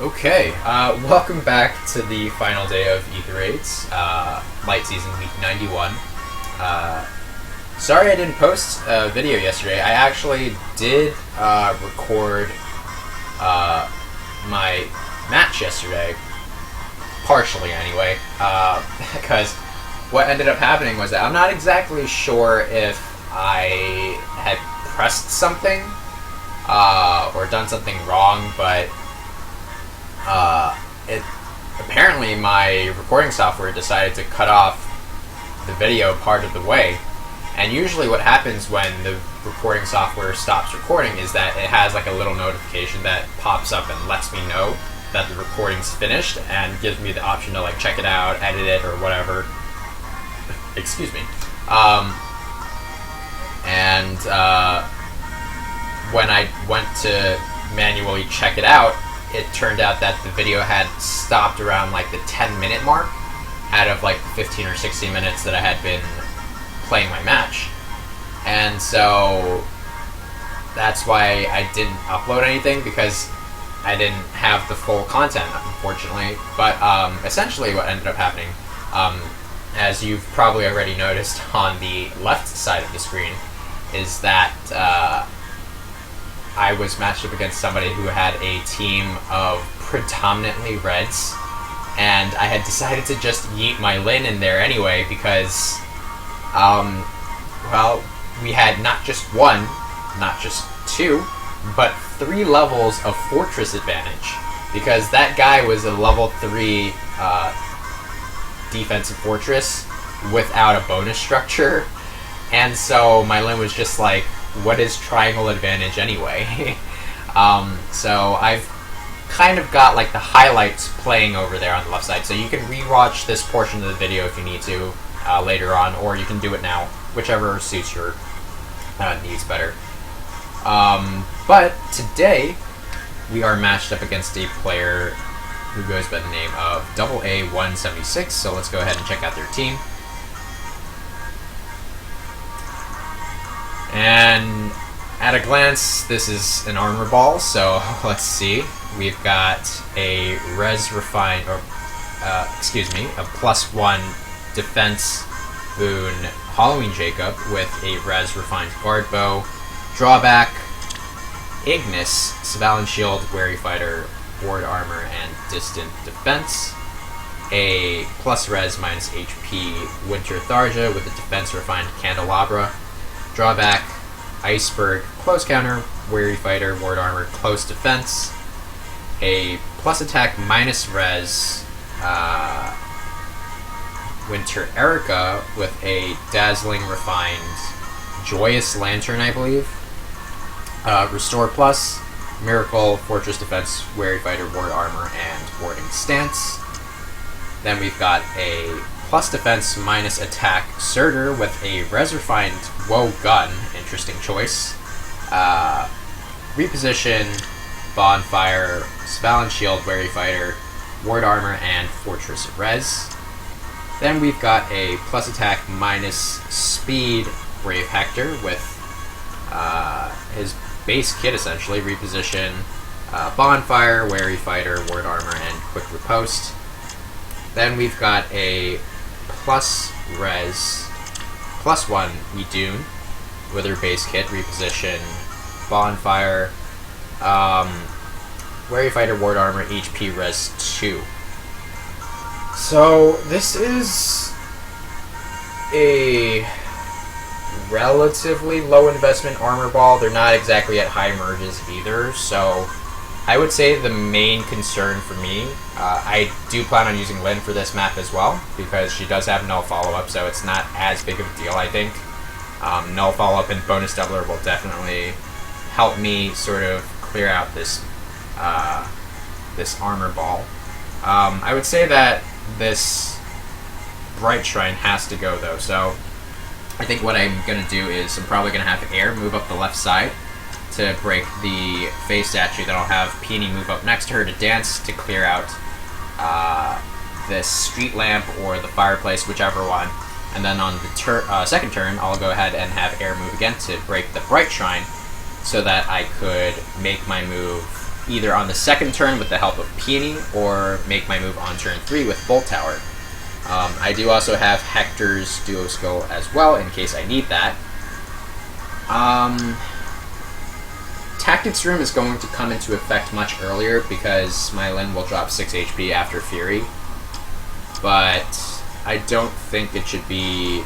Okay, welcome back to the final day of Aether Raids, Light Season Week 91. Sorry I didn't post a video yesterday. I actually did record my match yesterday, partially anyway, because what ended up happening was that I'm not exactly sure if I had pressed something or done something wrong, but apparently my recording software decided to cut off the video part of the way. And usually what happens when the recording software stops recording is that it has like a little notification that pops up and lets me know that the recording's finished and gives me the option to like check it out, edit it, or whatever. Excuse me. When I went to manually check it out, it turned out that the video had stopped around like the 10-minute mark out of like the 15 or 16 minutes that I had been playing my match. And so that's why I didn't upload anything, because I didn't have the full content, unfortunately. But essentially what ended up happening, as you've probably already noticed on the left side of the screen, is that I was matched up against somebody who had a team of predominantly reds, and I had decided to just yeet my Lin in there anyway because, well, we had not just one, not just two, but 3 levels of fortress advantage, because that guy was a level 3 defensive fortress without a bonus structure, and so my Lin was just like, what is triangle advantage anyway? So I've kind of got like the highlights playing over there on the left side, so you can rewatch this portion of the video if you need to later on, or you can do it now, whichever suits your needs better. But today we are matched up against a player who goes by the name of AA176, so let's go ahead and check out their team. And at a glance, this is an armor ball, so let's see. We've got a res refined, or a +1 defense boon Halloween Jacob with a res refined guard bow. Drawback, Ignis, Savalin Shield, Wary Fighter, Ward Armor, and Distant Defense. A plus res minus HP Winter Tharja with a defense refined Candelabra. Drawback, Iceberg, Close Counter, Wary Fighter, Ward Armor, Close Defense. A plus attack minus res Winter Erica with a Dazzling Refined Joyous Lantern, I believe. Restore Plus, Miracle, Fortress Defense, Wary Fighter, Ward Armor, and Warding Stance. Then we've got a plus defense minus attack Surtur with a res refined Woe Gun, interesting choice. Reposition, Bonfire, Savalin Shield, Wary Fighter, Ward Armor, and Fortress Res. Then we've got a plus attack minus speed Brave Hector with his base kit essentially. Reposition, Bonfire, Wary Fighter, Ward Armor, and Quick Riposte. Then we've got a plus res +1 Idun with her base kit. Reposition, Bonfire, Wary Fighter, Ward Armor, HP res 2. So this is a relatively low investment armor ball. They're not exactly at high merges either, so I would say the main concern for me, I do plan on using Lin for this map as well, because she does have null follow-up, so it's not as big of a deal, I think. Null follow-up and bonus doubler will definitely help me sort of clear out this this armor ball. I would say that this Bright Shrine has to go, though, so I think what I'm going to do is I'm probably going to have Air move up the left side to break the face statue. Then I'll have Peony move up next to her to dance to clear out this street lamp or the fireplace, whichever one. And then on the second turn, I'll go ahead and have Air move again to break the Bright Shrine, so that I could make my move either on the second turn with the help of Peony, or make my move on turn 3 with Bolt Tower. I do also have Hector's Duo Skill as well, in case I need that. Tactics Room is going to come into effect much earlier because my Lyn will drop 6 HP after Fury, but I don't think it should be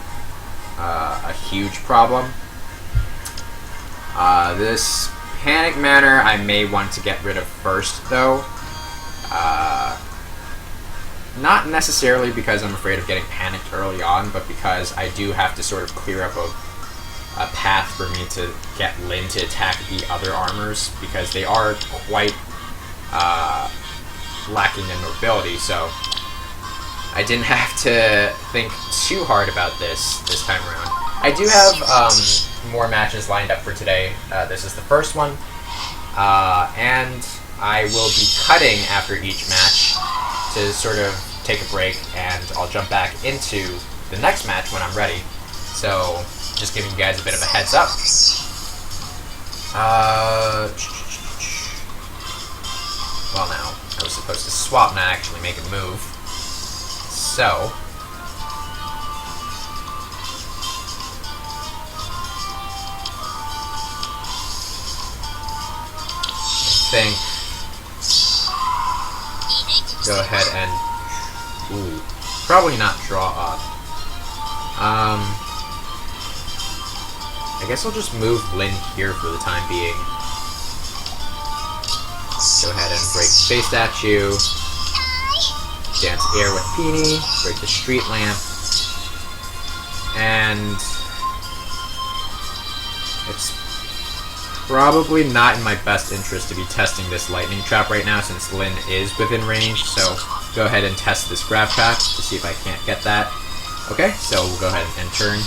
a huge problem. This Panic Manor I may want to get rid of first, though. Not necessarily because I'm afraid of getting panicked early on, but because I do have to sort of clear up a path for me to get Lyn to attack the other armors, because they are quite lacking in mobility, so I didn't have to think too hard about this time around. I do have more matches lined up for today. This is the first one, and I will be cutting after each match to sort of take a break, and I'll jump back into the next match when I'm ready. So, just giving you guys a bit of a heads up. Well, now, I was supposed to swap, not actually make a move. So, I think go ahead and probably not draw up. I guess I'll just move Lyn here for the time being. Go ahead and break Space Statue, Dance Air with Peony, break the Street Lamp, and it's probably not in my best interest to be testing this Lightning Trap right now since Lyn is within range, so go ahead and test this Grab Trap to see if I can't get that. Okay, so we'll go ahead and end turn.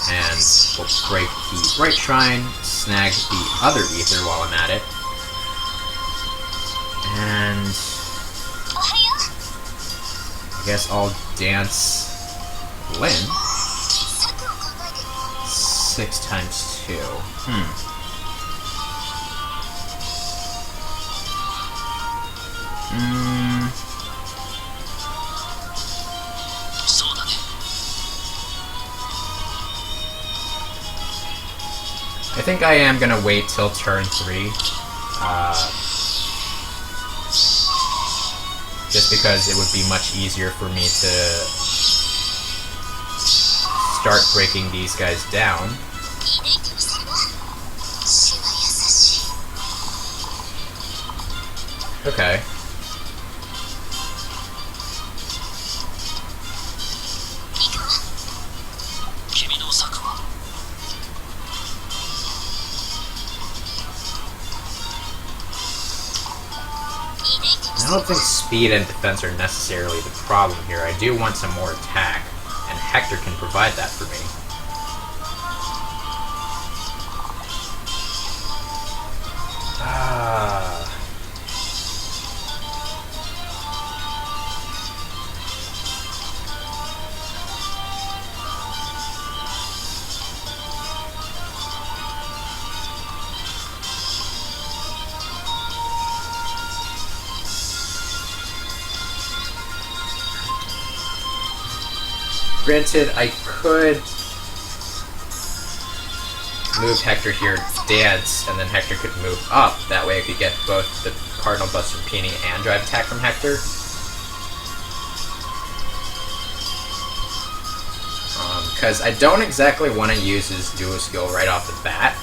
And we'll break the Bright Shrine, snag the other Aether while I'm at it, and I guess I'll dance Lyn 6 times 2. I think I am gonna wait till turn 3, just because it would be much easier for me to start breaking these guys down. Okay. I don't think speed and defense are necessarily the problem here. I do want some more attack, and Hector can provide that for me. Granted, I could move Hector here, dance, and then Hector could move up. That way I could get both the Cardinal Bust from Peony and Drive Attack from Hector. Because I don't exactly want to use his Duo Skill right off the bat,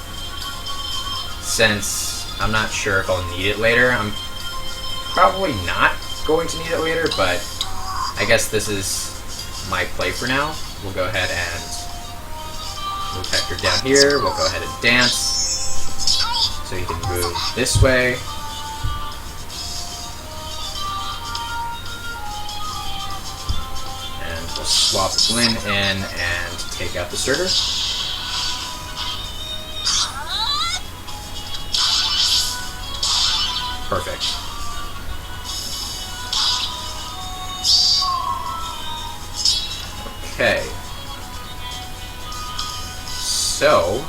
since I'm not sure if I'll need it later. I'm probably not going to need it later, but I guess this is my play for now. We'll go ahead and move Hector down here. We'll go ahead and dance so he can move this way. And we'll swap Lyn in and take out the Surtur. Perfect. Okay. So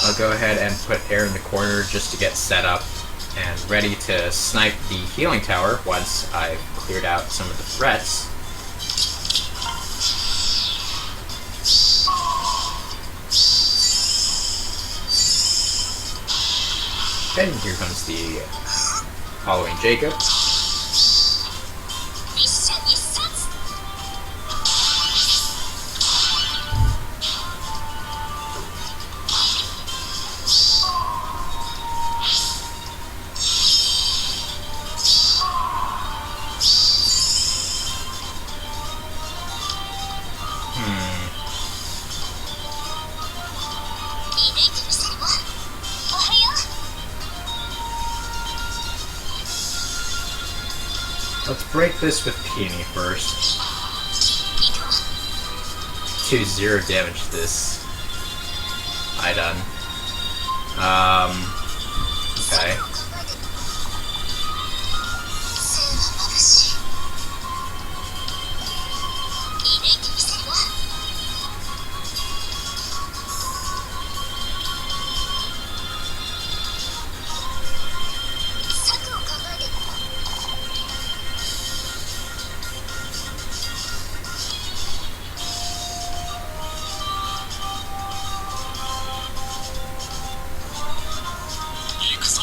I'll go ahead and put air in the corner just to get set up and ready to snipe the healing tower once I've cleared out some of the threats. And here comes the following Jacob. Let's break this with Peony first. 2-0 damage to this. Idun. Okay.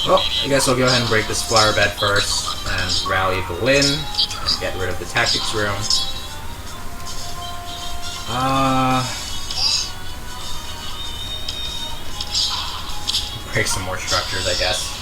Well, I guess I'll go ahead and break this flower bed first and rally the Lin and get rid of the tactics room. Break some more structures, I guess.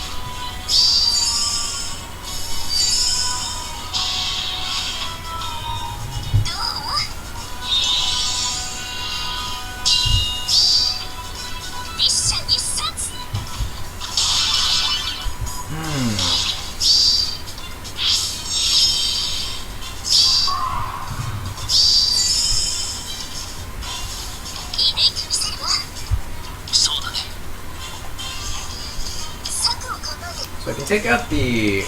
So I can take out the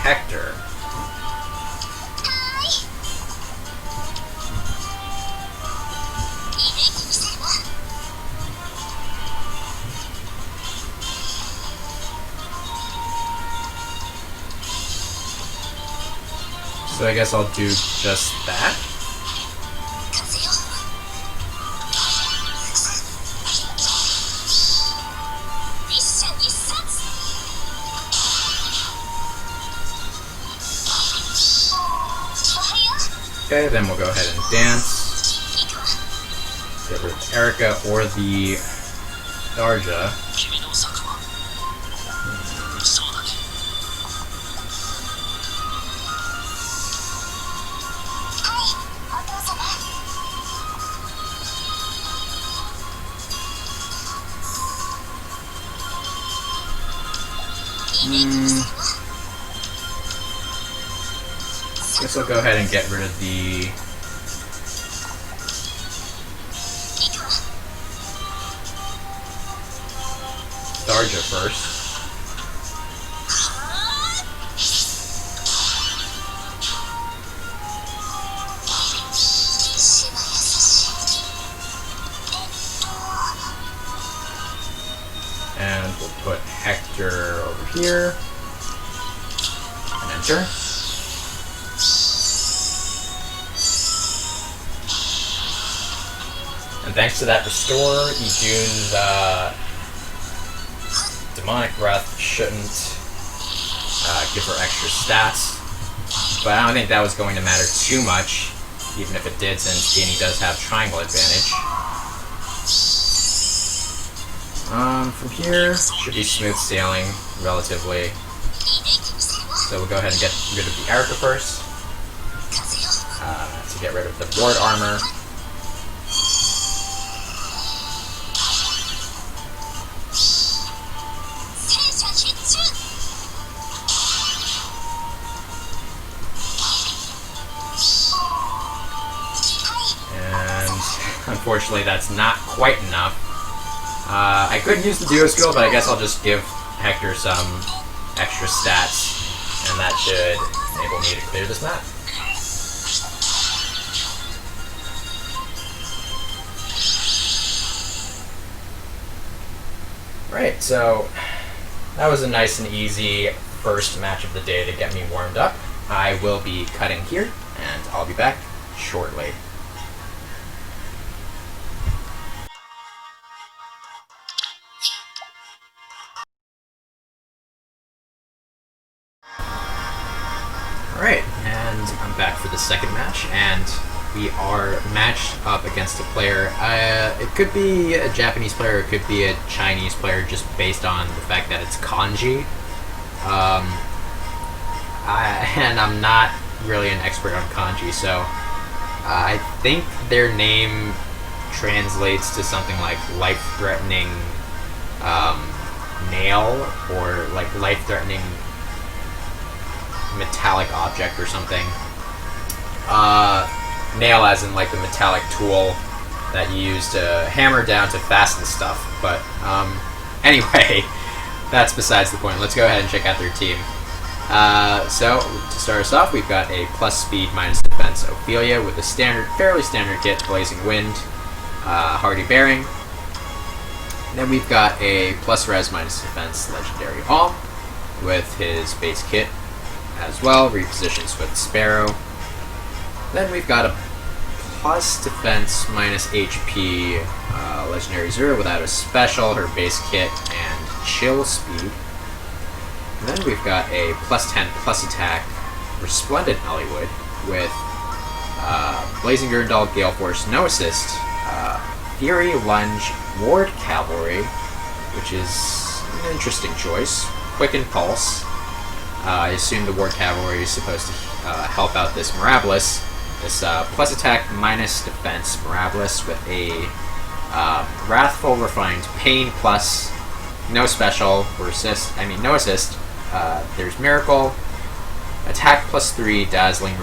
Hector. So I guess I'll do just that. Okay, then we'll go ahead and dance. Get rid of Erica or the Darja. Guess I'll go ahead and get rid of the Darja first. And we'll put Hector over here and enter. And thanks to that restore, Idune's demonic breath shouldn't give her extra stats. But I don't think that was going to matter too much, even if it did, since Peony does have triangle advantage. From here, should be smooth sailing, relatively. So we'll go ahead and get rid of the Erica first, to get rid of the ward armor. Unfortunately, that's not quite enough. I could use the duo skill, but I guess I'll just give Hector some extra stats, and that should enable me to clear this map. Right, so that was a nice and easy first match of the day to get me warmed up. I will be cutting here, and I'll be back shortly. Alright, and I'm back for the second match, and we are matched up against a player. It could be a Japanese player, it could be a Chinese player, just based on the fact that it's kanji. And I'm not really an expert on kanji, so I think their name translates to something like life-threatening nail, or like life-threatening metallic object or something. Nail as in like the metallic tool that you use to hammer down to fasten stuff. But anyway, that's besides the point. Let's go ahead and check out their team. So to start us off, we've got a plus speed minus defense Ophelia with a fairly standard kit, Blazing Wind, Hardy Bearing. Then we've got a plus res minus defense Legendary Alm with his base kit as well, repositioned Swift Sparrow. Then we've got a plus defense minus HP Legendary Zero without a special, her base kit, and chill speed. And then we've got a plus 10 plus attack Resplendent Hollywood with Blazing Gurndal, Gale Force, no assist, Fury Lunge, Ward Cavalry, which is an interesting choice, Quicken Pulse. I assume the Ward Cavalry is supposed to help out this Mirabilis. This plus attack minus defense Mirabilis with a Wrathful Refined Pain plus no special or assist. No assist. There's Miracle, attack plus 3, Dazzling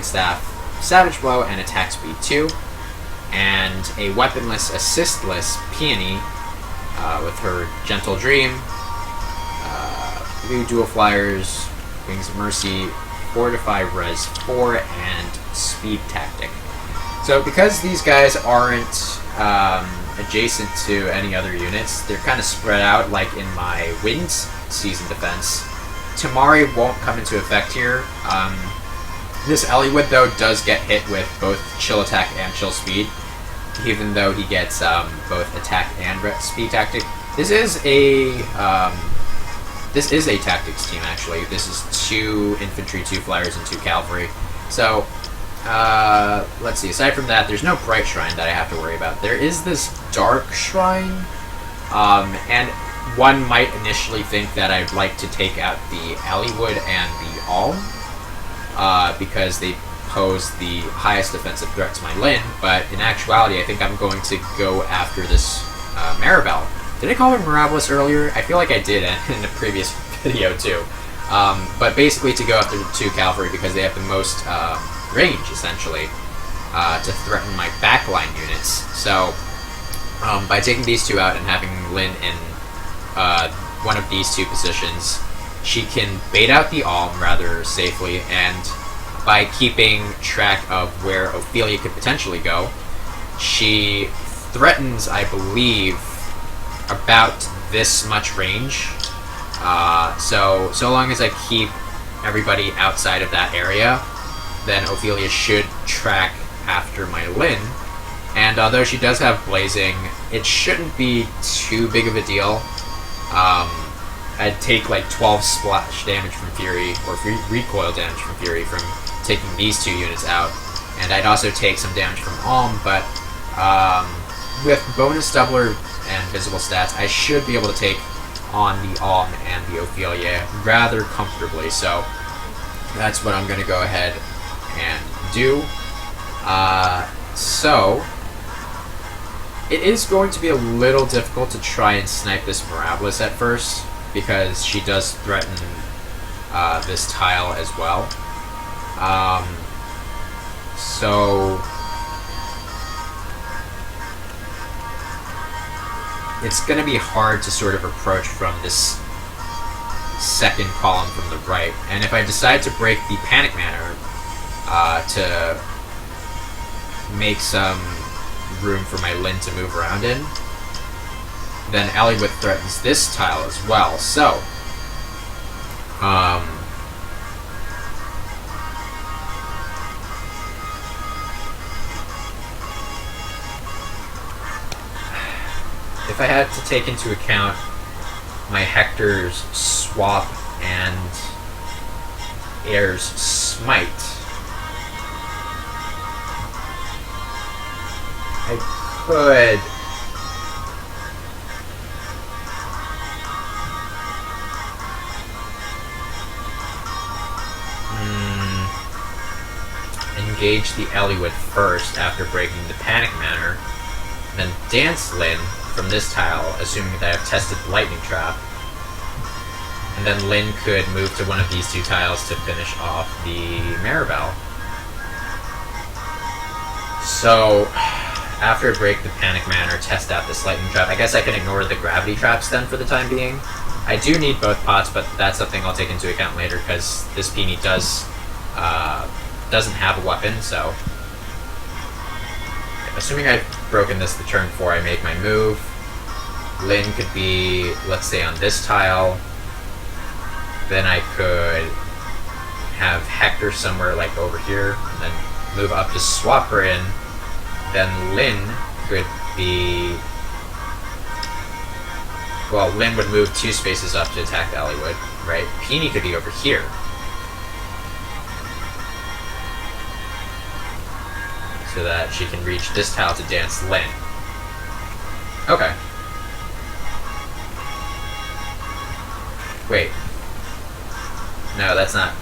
Staff, Savage Blow, and attack speed 2, and a weaponless, assistless Peony with her Gentle Dream. Blue Dual Flyers, Wings of Mercy, Fortify Res 4, and Speed Tactic. So because these guys aren't adjacent to any other units, they're kind of spread out like in my Wind Season defense. Tamari won't come into effect here. This Eliwood, though, does get hit with both Chill Attack and Chill Speed, even though he gets both Attack and Speed Tactic. This is a tactics team, actually. This is 2 infantry, 2 flyers, and 2 cavalry. So, let's see. Aside from that, there's no bright shrine that I have to worry about. There is this dark shrine, and one might initially think that I'd like to take out the Eliwood and the Alm, because they pose the highest defensive threat to my Lyn, but in actuality, I think I'm going to go after this Maribel. Did I call her Mirabilis earlier? I feel like I did in the previous video too. But basically to go after the 2 cavalry because they have the most range, essentially, to threaten my backline units. So by taking these 2 out and having Lyn in one of these 2 positions, she can bait out the Alm rather safely, and by keeping track of where Ophelia could potentially go, she threatens, I believe, about this much range. So long as I keep everybody outside of that area, then Ophelia should track after my Lyn. And although she does have Blazing, it shouldn't be too big of a deal. I'd take like 12 splash damage from Fury, or recoil damage from Fury from taking these 2 units out. And I'd also take some damage from Alm, but with bonus doubler and visible stats, I should be able to take on the Alm and the Ophelia rather comfortably. So that's what I'm going to go ahead and do. So it is going to be a little difficult to try and snipe this Mirabilis at first, because she does threaten this tile as well. So it's going to be hard to sort of approach from this second column from the right. And if I decide to break the Panic Manor to make some room for my Lyn to move around in, then Eliwood threatens this tile as well. So, if I had to take into account my Hector's swap and Air's smite, I could engage the Eliwood first after breaking the Panic Manor, then dance Lyn from this tile, assuming that I've tested the Lightning Trap, and then Lyn could move to one of these two tiles to finish off the Maribel. So, after I break the Panic Manor, test out this Lightning Trap, I guess I can ignore the Gravity Traps then for the time being. I do need both pots, but that's something I'll take into account later, because this Peony doesn't have a weapon, so... Assuming I've broken this the turn before I make my move, Lyn could be, let's say, on this tile. Then I could have Hector somewhere like over here, and then move up to swap her in. Then Lyn could be... Well, Lyn would move 2 spaces up to attack the Eliwood, right? Peony could be over here. So that she can reach this tile to dance Lyn. Okay. Wait. No, that's not...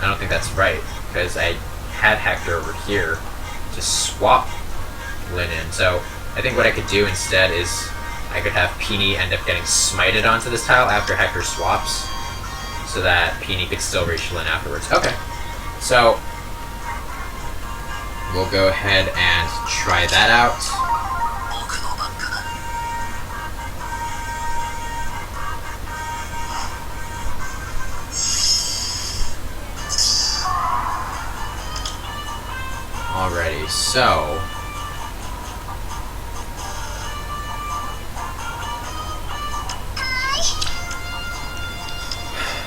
I don't think that's right, because I had Hector over here to swap Lyn in. So I think what I could do instead is I could have Peony end up getting smited onto this tile after Hector swaps, so that Peony could still reach Lyn afterwards. Okay. So we'll go ahead and try that out. Alrighty, so...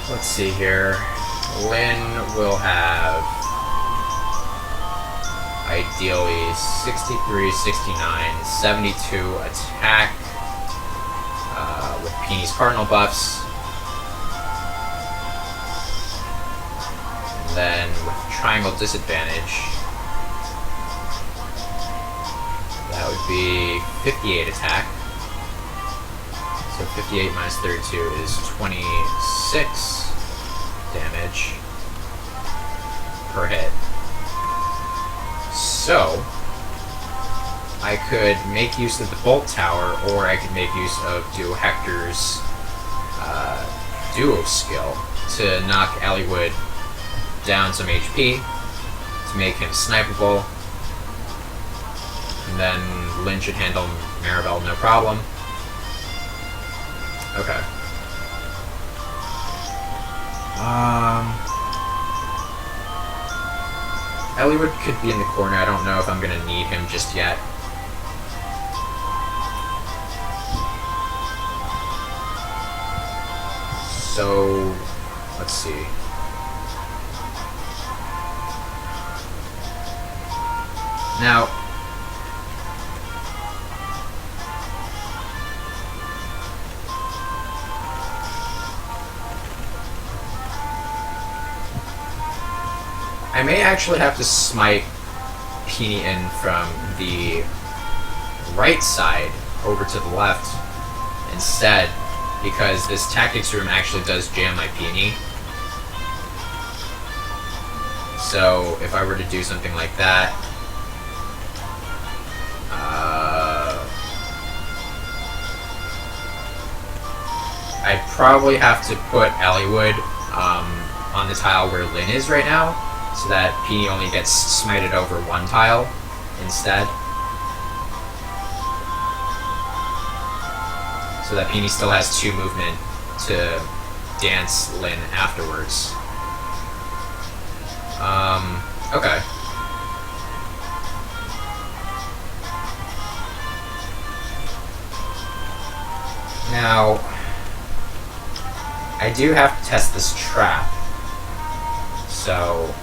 let's see here. Lyn will have... ideally 63, 69, 72 attack with Peony's cardinal buffs. And then with triangle disadvantage, that would be 58 attack. So 58 minus 32 is 26 damage per hit. So, I could make use of the Bolt Tower, or I could make use of Duo Hector's Duo skill to knock Eliwood down some HP, to make him snipeable, and then Lyn should handle Maribel no problem. Okay. Eliwood could be in the corner. I don't know if I'm gonna need him just yet. So, let's see. Now, I may actually have to smite Peony in from the right side over to the left instead, because this tactics room actually does jam my Peony. So if I were to do something like that, I'd probably have to put Eliwood on the tile where Lyn is right now, so that Peony only gets smited over one tile instead. So that Peony still has 2 movement to dance Lyn afterwards. Okay. Now, I do have to test this trap. So...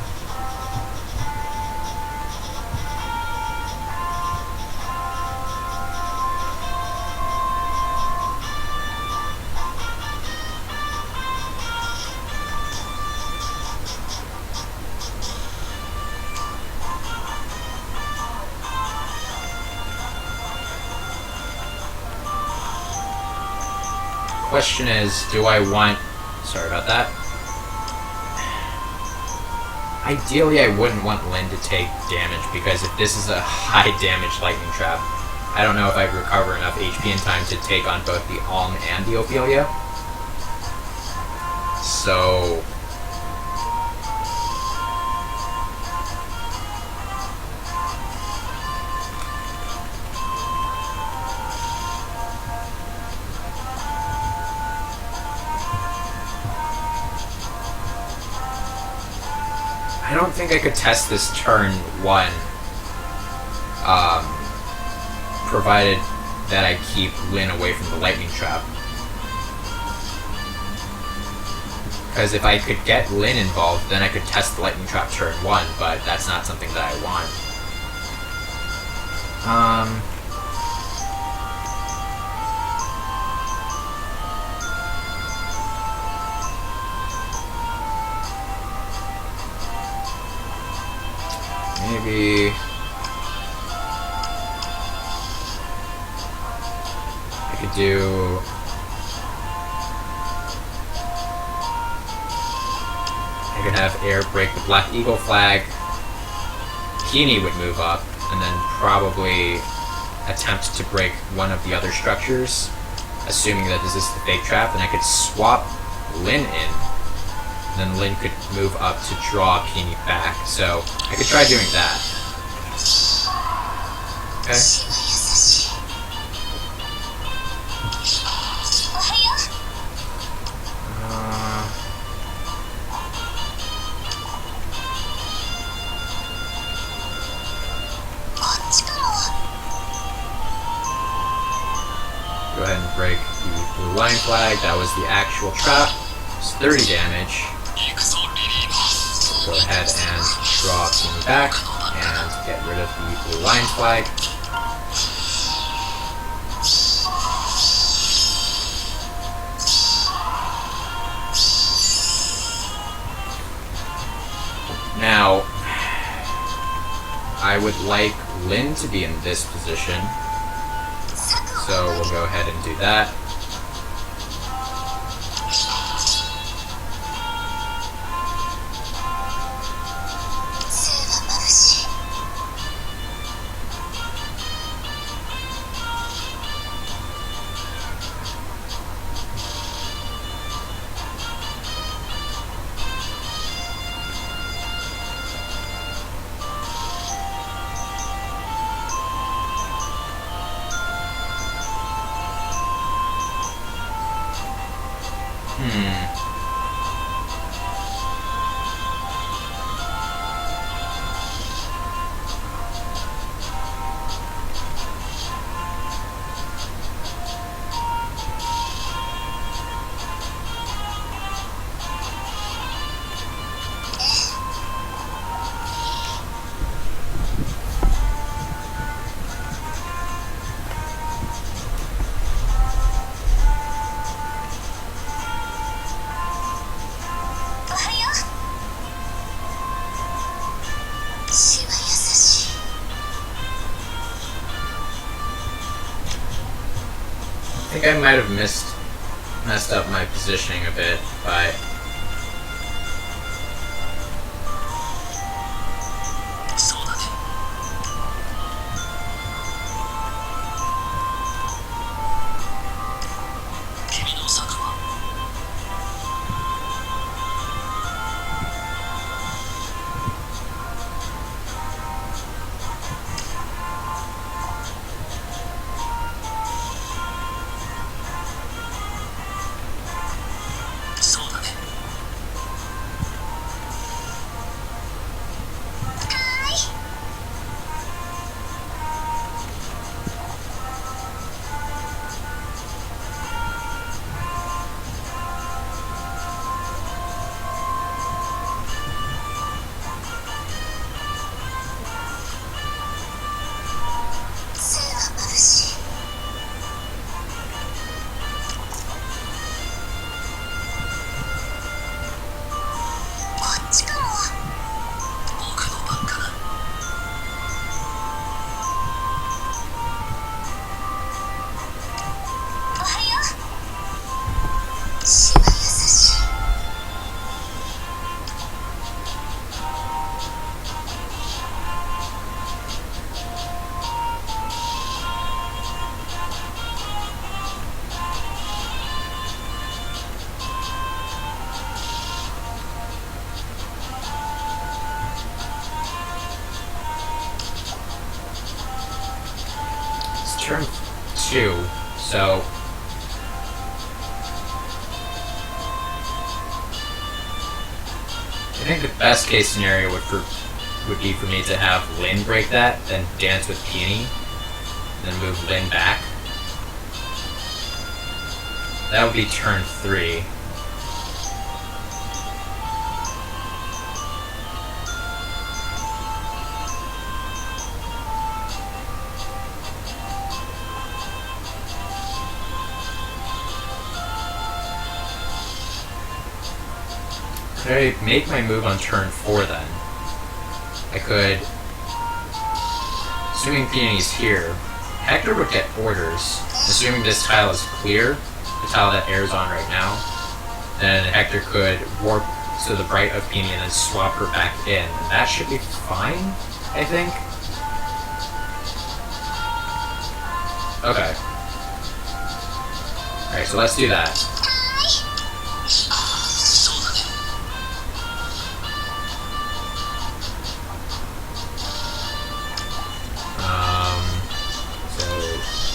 question is, do I want... Sorry about that. Ideally, I wouldn't want Lyn to take damage, because if this is a high damage lightning trap, I don't know if I'd recover enough HP in time to take on both the Alm and the Ophelia. So... I don't think I could test this turn 1, provided that I keep Lyn away from the lightning trap. Because if I could get Lyn involved, then I could test the lightning trap turn 1, but that's not something that I want. Maybe I could do... I could have Air break the Black Eagle flag, Keeney would move up, and then probably attempt to break one of the other structures, assuming that this is the fake trap, and I could swap Lyn in. Then Lyn could move up to draw Peony back, so I could try doing that. Okay. Go ahead and break the blue line flag. That was the actual trap. It's 30 damage. Go ahead and draw Peony back and get rid of the blue line flag. Now, I would like Lyn to be in this position, so we'll go ahead and do that. I think I might have messed up my positioning a bit by... turn 2, so I think the best case scenario would be for me to have Lyn break that, then dance with Peony, then move Lyn back. That would be turn 3. Could I make my move on turn 4 then? I could, assuming Peony's here, Hector would get orders. Assuming this tile is clear, the tile that Air's on right now, then Hector could warp to the right of Peony and then swap her back in. And that should be fine, I think. Okay. Alright, so let's do that.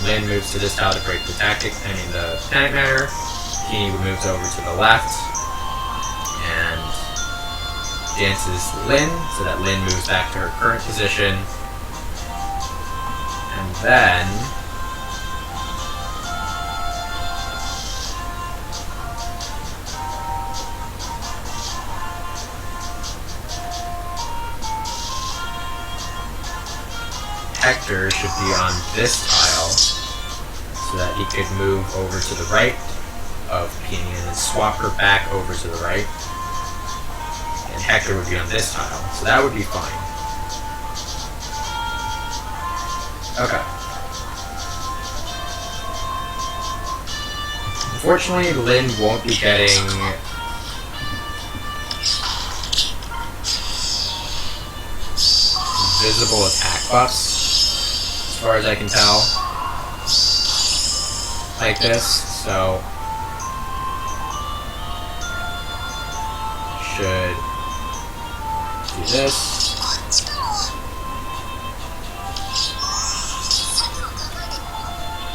Lyn moves to this tile to break the the panic matter. Peony moves over to the left and dances Lyn so that Lyn moves back to her current position. And then Hector should be on this tile so that he could move over to the right of Peony and then swap her back over to the right. And Hector would be on this tile, so that would be fine. Okay. Unfortunately, Lyn won't be getting visible attack buffs, as far as I can tell, like this, so should do this.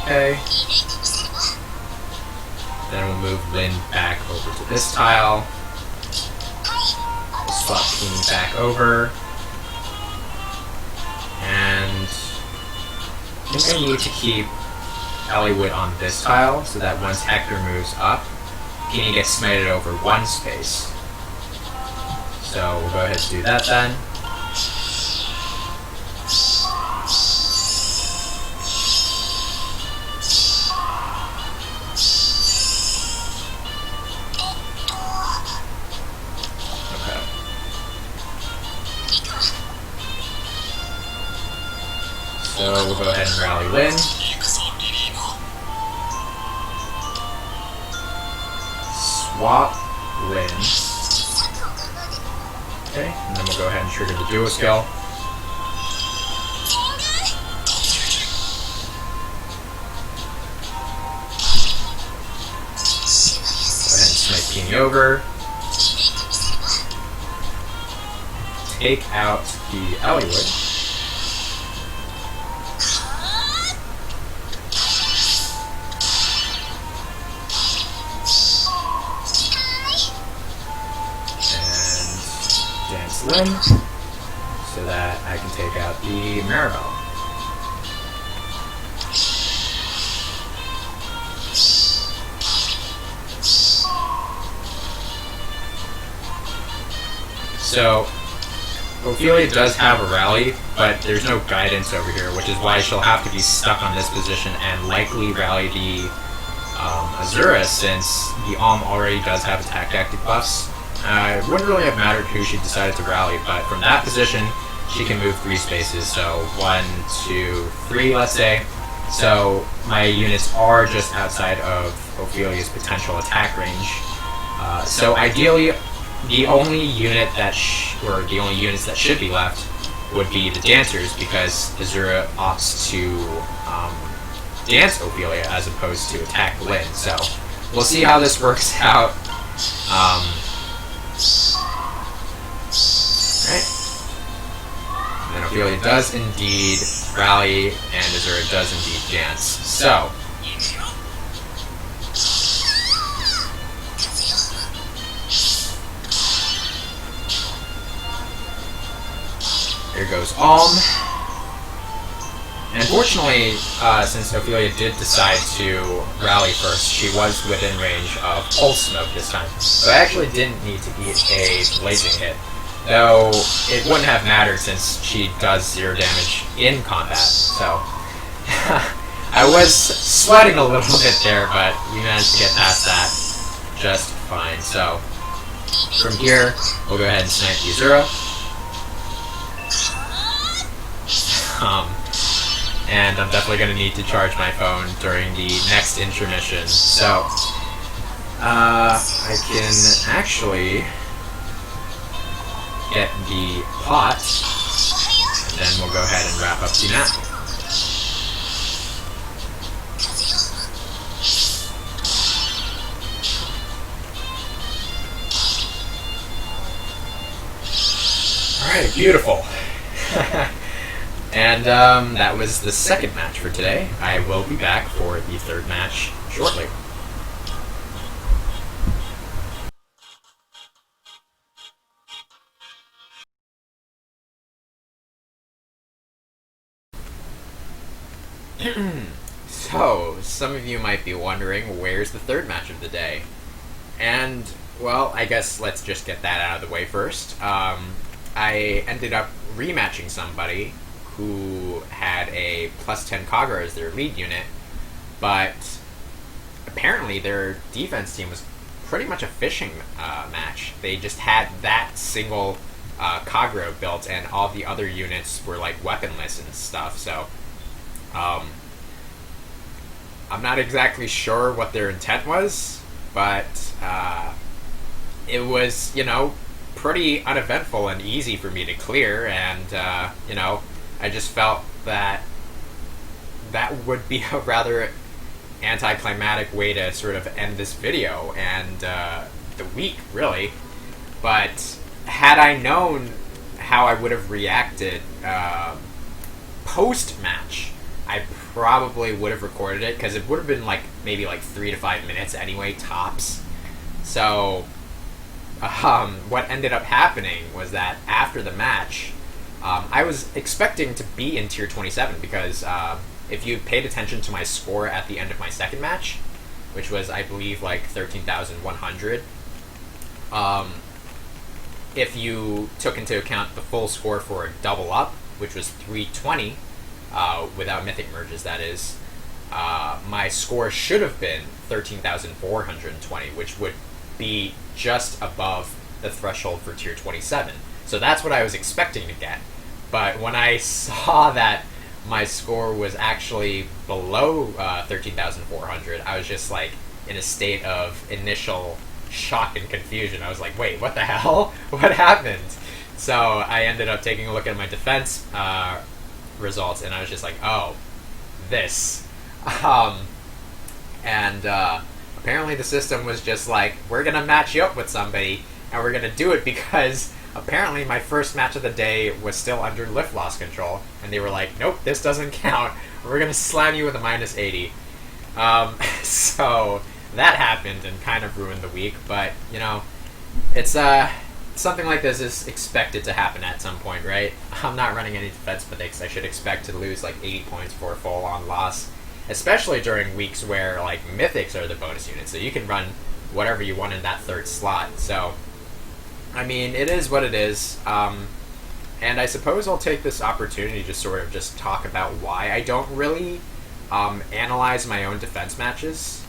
Okay. Then we'll move Lyn back over to this tile. We'll swap Peony back over. And I think I need to keep Hollywood on this tile so that once Hector moves up, Peony gets smited over one space. So we'll go ahead and do that then. Okay. So we'll go ahead and rally Lyn. Swap Lyn. Okay, and then we'll go ahead and trigger the duo skill. Go ahead and smite Peony over. Take out the Hollywood. Lyn, so that I can take out the Maribel. So, Ophelia does have a rally, but there's no guidance over here, which is why she'll have to be stuck on this position and likely rally the Azura, since the Alm already does have attack tactic buffs. It wouldn't really have mattered who she decided to rally, but from that position, she can move 3 spaces, so 1, 2, 3, let's say. So my units are just outside of Ophelia's potential attack range. So ideally, the only unit that the only units that should be left would be the dancers, because Azura opts to dance Ophelia as opposed to attack Lyn. So we'll see how this works out. Alright. And then Ophelia does indeed rally, and is there a does indeed dance. So, here goes Alm. And fortunately, since Ophelia did decide to rally first, she was within range of Pulse Smoke this time. So I actually didn't need to eat a Blazing hit. Though it wouldn't have mattered since she does 0 damage in combat. So I was sweating a little bit there, but we managed to get past that just fine. So from here, we'll go ahead and snipe Yuzura. And I'm definitely going to need to charge my phone during the next intermission. So, I can actually get the pot, and then we'll go ahead and wrap up the map. Alright, beautiful. And that was the second match for today. I will be back for the third match shortly. So, some of you might be wondering, where's the third match of the day? And, well, I guess let's just get that out of the way first. I ended up rematching somebody who had a +10 Kagura as their lead unit, but apparently their defense team was pretty much a fishing match. They just had that single Kagura built, and all the other units were like weaponless and stuff, so I'm not exactly sure what their intent was, but it was, you know, pretty uneventful and easy for me to clear, and you know, I just felt that that would be a rather anticlimactic way to sort of end this video and the week, really. But had I known how I would have reacted post-match, I probably would have recorded it, because it would have been like maybe like 3 to 5 minutes anyway, tops. So what ended up happening was that after the match, I was expecting to be in tier 27, because if you paid attention to my score at the end of my second match, which was, I believe, like 13,100, if you took into account the full score for a double up, which was 320, without mythic merges, that is, my score should have been 13,420, which would be just above the threshold for tier 27. So that's what I was expecting to get. But when I saw that my score was actually below 13,400, I was just like in a state of initial shock and confusion. I was like, wait, what the hell? What happened? So I ended up taking a look at my defense results, and I was just like, oh, this. Apparently the system was just like, we're going to match you up with somebody, and we're going to do it because apparently my first match of the day was still under lift loss control, and they were like, nope, this doesn't count. We're going to slam you with a -80. So that happened and kind of ruined the week, but, you know, it's, something like this is expected to happen at some point, right? I'm not running any defense mythics. I should expect to lose like 80 points for a full-on loss, especially during weeks where, like, mythics are the bonus units, so you can run whatever you want in that third slot. So, I mean, it is what it is, and I suppose I'll take this opportunity to sort of just talk about why I don't really analyze my own defense matches.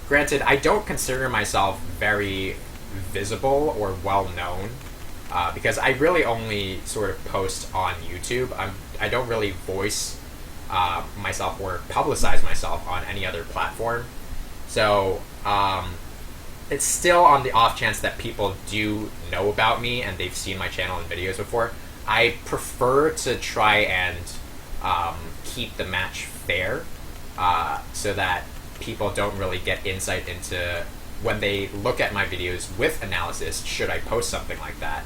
Granted, I don't consider myself very visible or well-known, because I really only sort of post on YouTube. I don't really voice myself or publicize myself on any other platform. So, it's still on the off chance that people do know about me and they've seen my channel and videos before. I prefer to try and keep the match fair, so that people don't really get insight into, when they look at my videos with analysis, should I post something like that,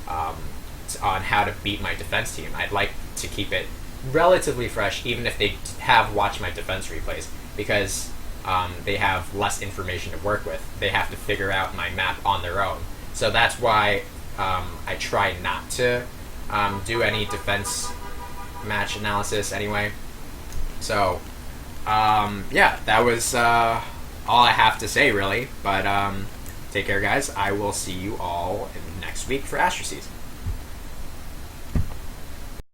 on how to beat my defense team. I'd like to keep it relatively fresh, even if they have watched my defense replays, because they have less information to work with. They have to figure out my map on their own. So that's why I try not to do any defense match analysis anyway. So, yeah, that was all I have to say, really. But take care, guys. I will see you all next week for Astro Season.